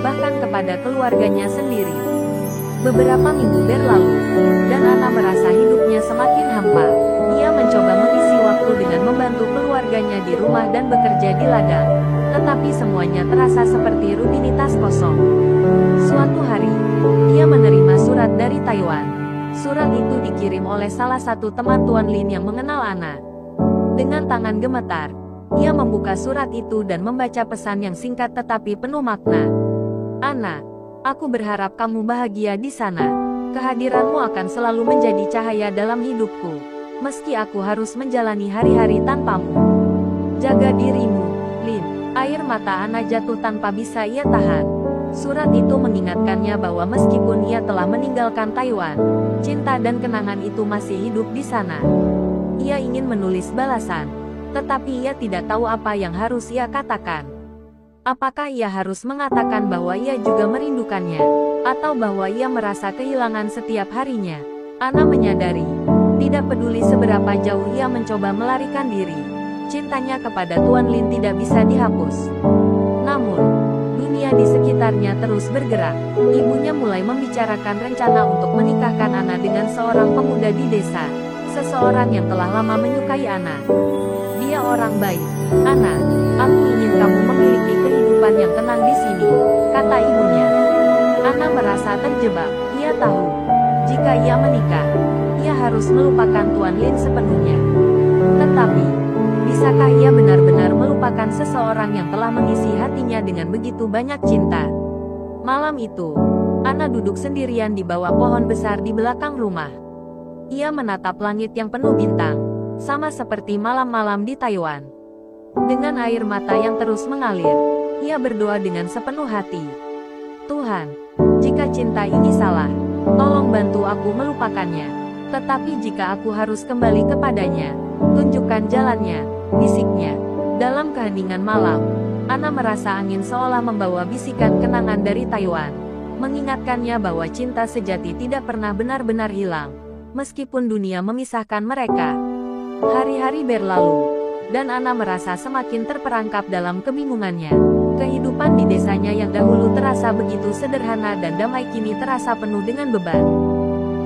bahkan kepada keluarganya sendiri. Beberapa minggu berlalu, dan Ana merasa hidupnya semakin hampa. Ia mencoba mengisi waktu dengan membantu keluarganya di rumah dan bekerja di ladang, tetapi semuanya terasa seperti rutinitas kosong. Suatu hari, dia menerima surat dari Taiwan. Surat itu dikirim oleh salah satu teman Tuan Lin yang mengenal Ana. Dengan tangan gemetar, ia membuka surat itu dan membaca pesan yang singkat tetapi penuh makna. "Ana, aku berharap kamu bahagia di sana. Kehadiranmu akan selalu menjadi cahaya dalam hidupku, meski aku harus menjalani hari-hari tanpamu. Jaga dirimu, Lin." Air mata Ana jatuh tanpa bisa ia tahan. Surat itu mengingatkannya bahwa meskipun ia telah meninggalkan Taiwan, cinta dan kenangan itu masih hidup di sana. Ia ingin menulis balasan, tetapi ia tidak tahu apa yang harus ia katakan. Apakah ia harus mengatakan bahwa ia juga merindukannya, atau bahwa ia merasa kehilangan setiap harinya? Ana menyadari, tidak peduli seberapa jauh ia mencoba melarikan diri, cintanya kepada Tuan Lin tidak bisa dihapus. Namun, dunia di sekitarnya terus bergerak. Ibunya mulai membicarakan rencana untuk menikahkan Ana dengan seorang pemuda di desa, seseorang yang telah lama menyukai Ana. "Dia orang baik, Ana. Aku ingin kamu memiliki kehidupan yang tenang di sini," kata ibunya. Ana merasa terjebak. Ia tahu, jika ia menikah, ia harus melupakan Tuan Lin sepenuhnya. Tetapi, bisakah ia benar-benar melupakan seseorang yang telah mengisi hatinya dengan begitu banyak cinta? Malam itu, Ana duduk sendirian di bawah pohon besar di belakang rumah. Ia menatap langit yang penuh bintang, sama seperti malam-malam di Taiwan. Dengan air mata yang terus mengalir, ia berdoa dengan sepenuh hati. "Tuhan, jika cinta ini salah, tolong bantu aku melupakannya. Tetapi jika aku harus kembali kepadanya, tunjukkan jalannya," bisiknya. Dalam keheningan malam, Ana merasa angin seolah membawa bisikan kenangan dari Taiwan, mengingatkannya bahwa cinta sejati tidak pernah benar-benar hilang, meskipun dunia memisahkan mereka. Hari-hari berlalu, dan Ana merasa semakin terperangkap dalam kebingungannya. Kehidupan di desanya yang dahulu terasa begitu sederhana dan damai kini terasa penuh dengan beban.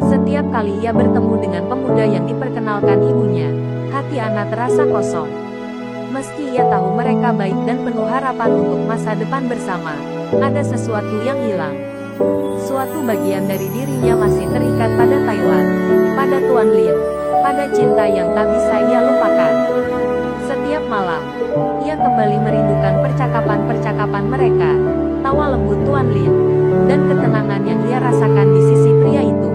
Setiap kali ia bertemu dengan pemuda yang diperkenalkan ibunya, hati Ana terasa kosong. Meski ia tahu mereka baik dan penuh harapan untuk masa depan bersama, ada sesuatu yang hilang. Suatu bagian dari dirinya masih terikat pada Taiwan, pada Tuan Lin, pada cinta yang tak bisa ia lupakan. Setiap malam, ia kembali merindukan percakapan-percakapan mereka, tawa lembut Tuan Lin, dan ketenangan yang ia rasakan di sisi pria itu.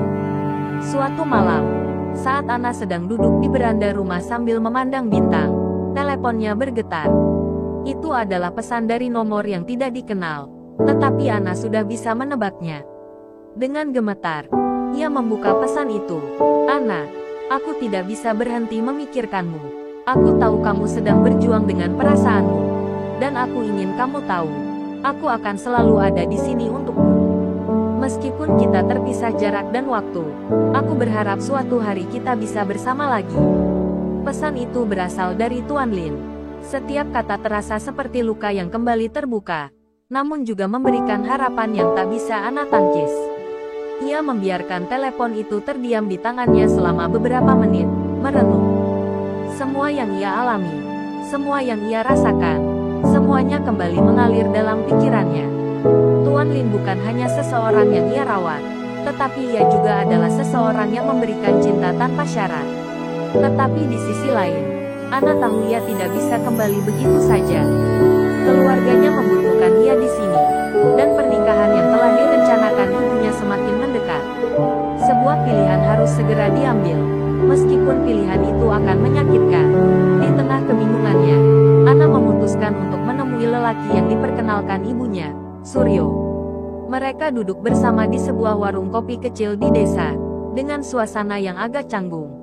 Suatu malam, saat Ana sedang duduk di beranda rumah sambil memandang bintang, teleponnya bergetar. Itu adalah pesan dari nomor yang tidak dikenal, tetapi Ana sudah bisa menebaknya. Dengan gemetar, ia membuka pesan itu. "Ana, aku tidak bisa berhenti memikirkanmu. Aku tahu kamu sedang berjuang dengan perasaanmu, dan aku ingin kamu tahu, aku akan selalu ada di sini untukmu. Meskipun kita terpisah jarak dan waktu, aku berharap suatu hari kita bisa bersama lagi." Pesan itu berasal dari Tuan Lin. Setiap kata terasa seperti luka yang kembali terbuka, namun juga memberikan harapan yang tak bisa Ana tangkis. Ia membiarkan telepon itu terdiam di tangannya selama beberapa menit, merenung. Semua yang ia alami, semua yang ia rasakan, semuanya kembali mengalir dalam pikirannya. Tuan Lin bukan hanya seseorang yang ia rawat, tetapi ia juga adalah seseorang yang memberikan cinta tanpa syarat. Tetapi di sisi lain, Ana tahu ia tidak bisa kembali begitu saja. Keluarganya membutuhkan ia di sini, dan pernikahan yang telah direncanakan ibunya semakin mendekat. Sebuah pilihan harus segera diambil, meskipun pilihan itu akan menyakitkan. Di tengah kebingungannya, Ana memutuskan untuk menemui lelaki yang diperkenalkan ibunya, Suryo. Mereka duduk bersama di sebuah warung kopi kecil di desa, dengan suasana yang agak canggung.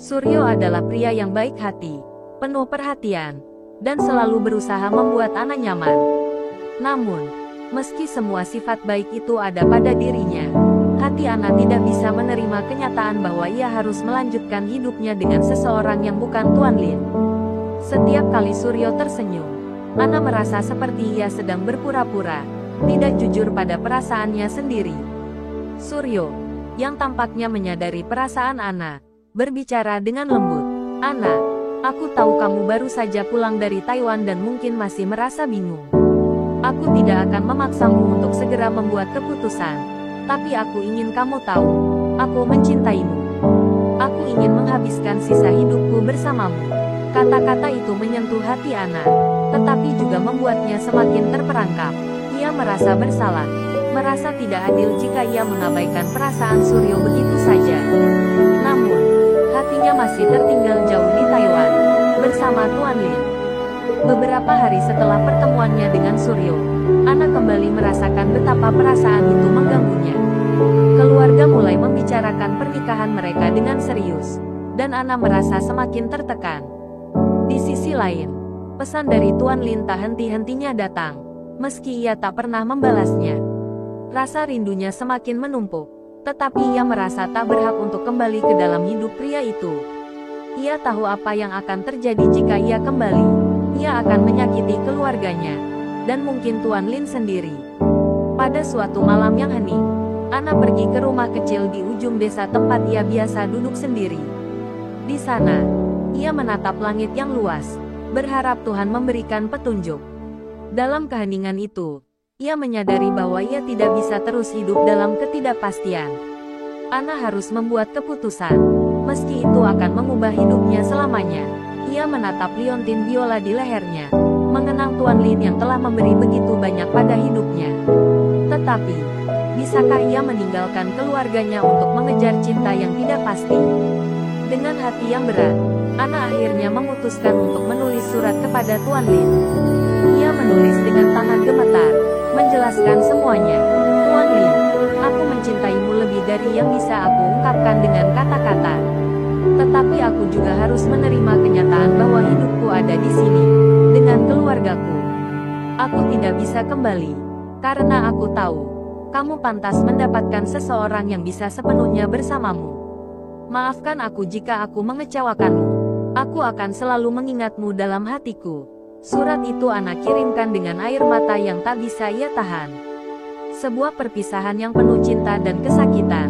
Suryo adalah pria yang baik hati, penuh perhatian, dan selalu berusaha membuat Ana nyaman. Namun, meski semua sifat baik itu ada pada dirinya, hati Ana tidak bisa menerima kenyataan bahwa ia harus melanjutkan hidupnya dengan seseorang yang bukan Tuan Lin. Setiap kali Suryo tersenyum, Ana merasa seperti ia sedang berpura-pura, tidak jujur pada perasaannya sendiri. Suryo, yang tampaknya menyadari perasaan Ana, berbicara dengan lembut. Ana, aku tahu kamu baru saja pulang dari Taiwan dan mungkin masih merasa bingung. Aku tidak akan memaksamu untuk segera membuat keputusan, tapi aku ingin kamu tahu, aku mencintaimu. Aku ingin menghabiskan sisa hidupku bersamamu. Kata-kata itu menyentuh hati Ana, tetapi juga membuatnya semakin terperangkap. Ia merasa bersalah, merasa tidak adil jika ia mengabaikan perasaan Suryo begitu saja. Namun, hatinya masih tertinggal jauh di Taiwan, bersama Tuan Lin. Beberapa hari setelah pertemuannya dengan Suryo, Ana kembali merasakan betapa perasaan itu mengganggunya. Keluarga mulai membicarakan pernikahan mereka dengan serius, dan Ana merasa semakin tertekan. Di sisi lain, pesan dari Tuan Lin tak henti-hentinya datang, meski ia tak pernah membalasnya. Rasa rindunya semakin menumpuk, tetapi ia merasa tak berhak untuk kembali ke dalam hidup pria itu. Ia tahu apa yang akan terjadi jika ia kembali. Ia akan menyakiti keluarganya, dan mungkin Tuan Lin sendiri. Pada suatu malam yang hening, Ana pergi ke rumah kecil di ujung desa tempat ia biasa duduk sendiri. Di sana, ia menatap langit yang luas, berharap Tuhan memberikan petunjuk. Dalam keheningan itu, ia menyadari bahwa ia tidak bisa terus hidup dalam ketidakpastian. Ana harus membuat keputusan, meski itu akan mengubah hidupnya selamanya. Ia menatap liontin biola di lehernya, mengenang Tuan Lin yang telah memberi begitu banyak pada hidupnya. Tetapi, bisakah ia meninggalkan keluarganya untuk mengejar cinta yang tidak pasti? Dengan hati yang berat, Ana akhirnya memutuskan untuk menulis surat kepada Tuan Lin. Ia menulis dengan tangan gemetar, menjelaskan semuanya. Tuan Lin, aku mencintaimu lebih dari yang bisa aku ungkapkan dengan kata-kata. Tetapi aku juga harus menerima kenyataan bahwa hidupku ada di sini, dengan keluargaku. Aku tidak bisa kembali, karena aku tahu, kamu pantas mendapatkan seseorang yang bisa sepenuhnya bersamamu. Maafkan aku jika aku mengecewakanmu. Aku akan selalu mengingatmu dalam hatiku. Surat itu Ana kirimkan dengan air mata yang tak bisa ia tahan. Sebuah perpisahan yang penuh cinta dan kesakitan.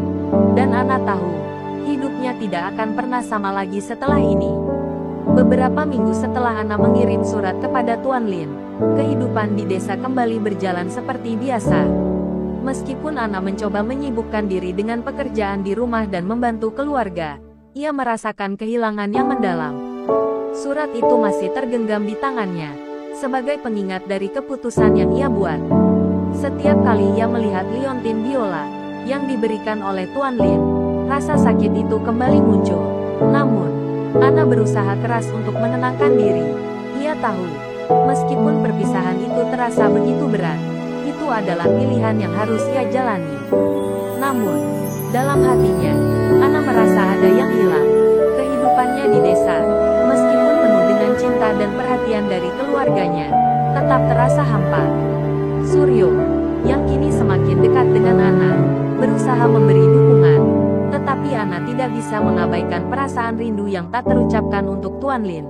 Dan Ana tahu, hidupnya tidak akan pernah sama lagi setelah ini. Beberapa minggu setelah Ana mengirim surat kepada Tuan Lin, kehidupan di desa kembali berjalan seperti biasa. Meskipun Ana mencoba menyibukkan diri dengan pekerjaan di rumah dan membantu keluarga, ia merasakan kehilangan yang mendalam. Surat itu masih tergenggam di tangannya, sebagai pengingat dari keputusan yang ia buat. Setiap kali ia melihat liontin biola yang diberikan oleh Tuan Lin, rasa sakit itu kembali muncul. Namun, Ana berusaha keras untuk menenangkan diri. Ia tahu, meskipun perpisahan itu terasa begitu berat, itu adalah pilihan yang harus ia jalani. Namun, dalam hatinya, Ana merasa ada yang hilang. Kehidupannya di desa, meskipun penuh dengan cinta dan perhatian dari keluarganya, tetap terasa hampa. Suryo, yang kini semakin dekat dengan Ana, berusaha memberi dukungan. Tetapi Ana tidak bisa mengabaikan perasaan rindu yang tak terucapkan untuk Tuan Lin.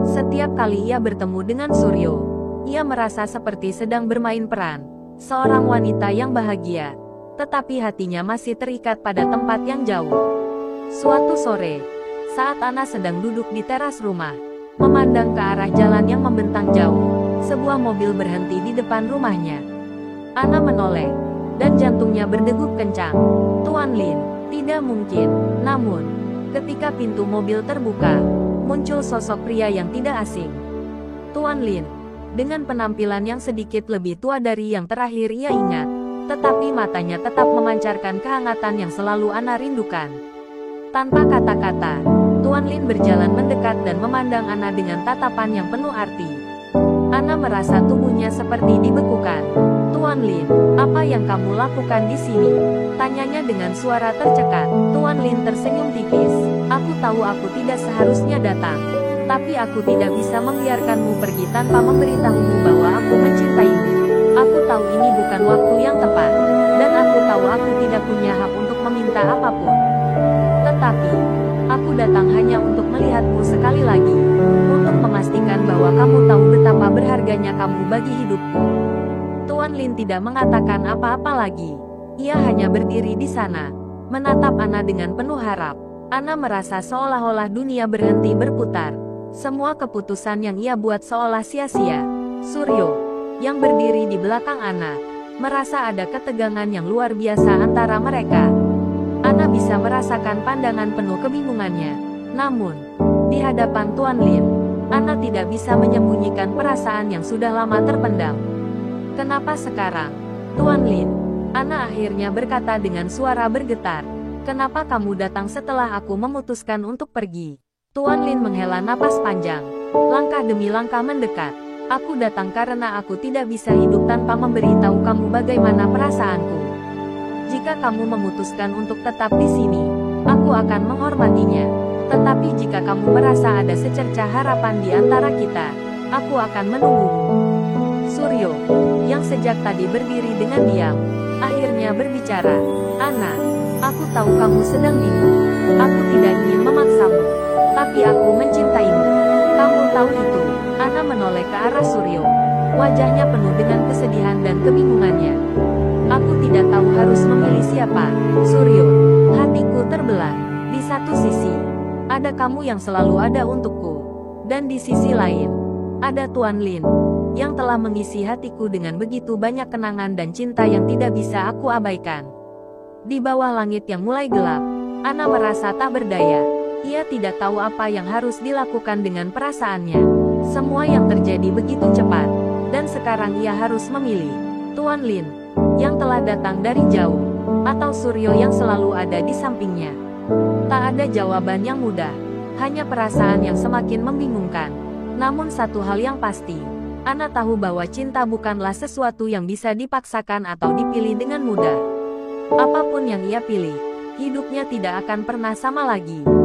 Setiap kali ia bertemu dengan Suryo, ia merasa seperti sedang bermain peran seorang wanita yang bahagia, tetapi hatinya masih terikat pada tempat yang jauh. Suatu sore, saat Ana sedang duduk di teras rumah, memandang ke arah jalan yang membentang jauh, sebuah mobil berhenti di depan rumahnya. Ana menoleh, dan jantungnya berdegup kencang. Tuan Lin, tidak mungkin. Namun, ketika pintu mobil terbuka, muncul sosok pria yang tidak asing. Tuan Lin, dengan penampilan yang sedikit lebih tua dari yang terakhir ia ingat, tetapi matanya tetap memancarkan kehangatan yang selalu Ana rindukan. Tanpa kata-kata, Tuan Lin berjalan mendekat dan memandang Ana dengan tatapan yang penuh arti. Ana merasa tubuhnya seperti dibekukan. Tuan Lin, apa yang kamu lakukan di sini? Tanyanya dengan suara tercekat. Tuan Lin tersenyum tipis. Aku tahu aku tidak seharusnya datang, tapi aku tidak bisa membiarkanmu pergi tanpa memberitahumu bahwa aku mencintaimu. Aku tahu ini bukan waktu yang tepat, dan aku tahu aku tidak punya hak untuk meminta apapun. Tetapi, aku datang hanya untuk melihatmu sekali lagi, untuk memastikan bahwa kamu tahu betapa berharganya kamu bagi hidupku. Tuan Lin tidak mengatakan apa-apa lagi. Ia hanya berdiri di sana, menatap Ana dengan penuh harap. Ana merasa seolah-olah dunia berhenti berputar. Semua keputusan yang ia buat seolah sia-sia. Suryo, yang berdiri di belakang Ana, merasa ada ketegangan yang luar biasa antara mereka. Ana bisa merasakan pandangan penuh kebingungannya. Namun, di hadapan Tuan Lin, Ana tidak bisa menyembunyikan perasaan yang sudah lama terpendam. Kenapa sekarang, Tuan Lin? Ana akhirnya berkata dengan suara bergetar. Kenapa kamu datang setelah aku memutuskan untuk pergi? Tuan Lin menghela napas panjang. Langkah demi langkah mendekat. Aku datang karena aku tidak bisa hidup tanpa memberitahu kamu bagaimana perasaanku. Jika kamu memutuskan untuk tetap di sini, aku akan menghormatinya. Tetapi jika kamu merasa ada secercah harapan di antara kita, aku akan menunggumu. Suryo, yang sejak tadi berdiri dengan diam, akhirnya berbicara. Ana, aku tahu kamu sedang bingung. Aku tidak ingin memaksamu, tapi aku mencintaimu. Kamu tahu itu. Ana menoleh ke arah Suryo. Wajahnya penuh dengan kesedihan dan kebingungannya. Aku tidak tahu harus memilih siapa. Suryo, hatiku terbelah. Di satu sisi, ada kamu yang selalu ada untukku. Dan di sisi lain, ada Tuan Lin, yang telah mengisi hatiku dengan begitu banyak kenangan dan cinta yang tidak bisa aku abaikan. Di bawah langit yang mulai gelap, Ana merasa tak berdaya. Ia tidak tahu apa yang harus dilakukan dengan perasaannya. Semua yang terjadi begitu cepat, dan sekarang ia harus memilih. Tuan Lin, yang telah datang dari jauh, atau Suryo yang selalu ada di sampingnya. Tak ada jawaban yang mudah, hanya perasaan yang semakin membingungkan. Namun satu hal yang pasti, Ana tahu bahwa cinta bukanlah sesuatu yang bisa dipaksakan atau dipilih dengan mudah. Apapun yang ia pilih, hidupnya tidak akan pernah sama lagi.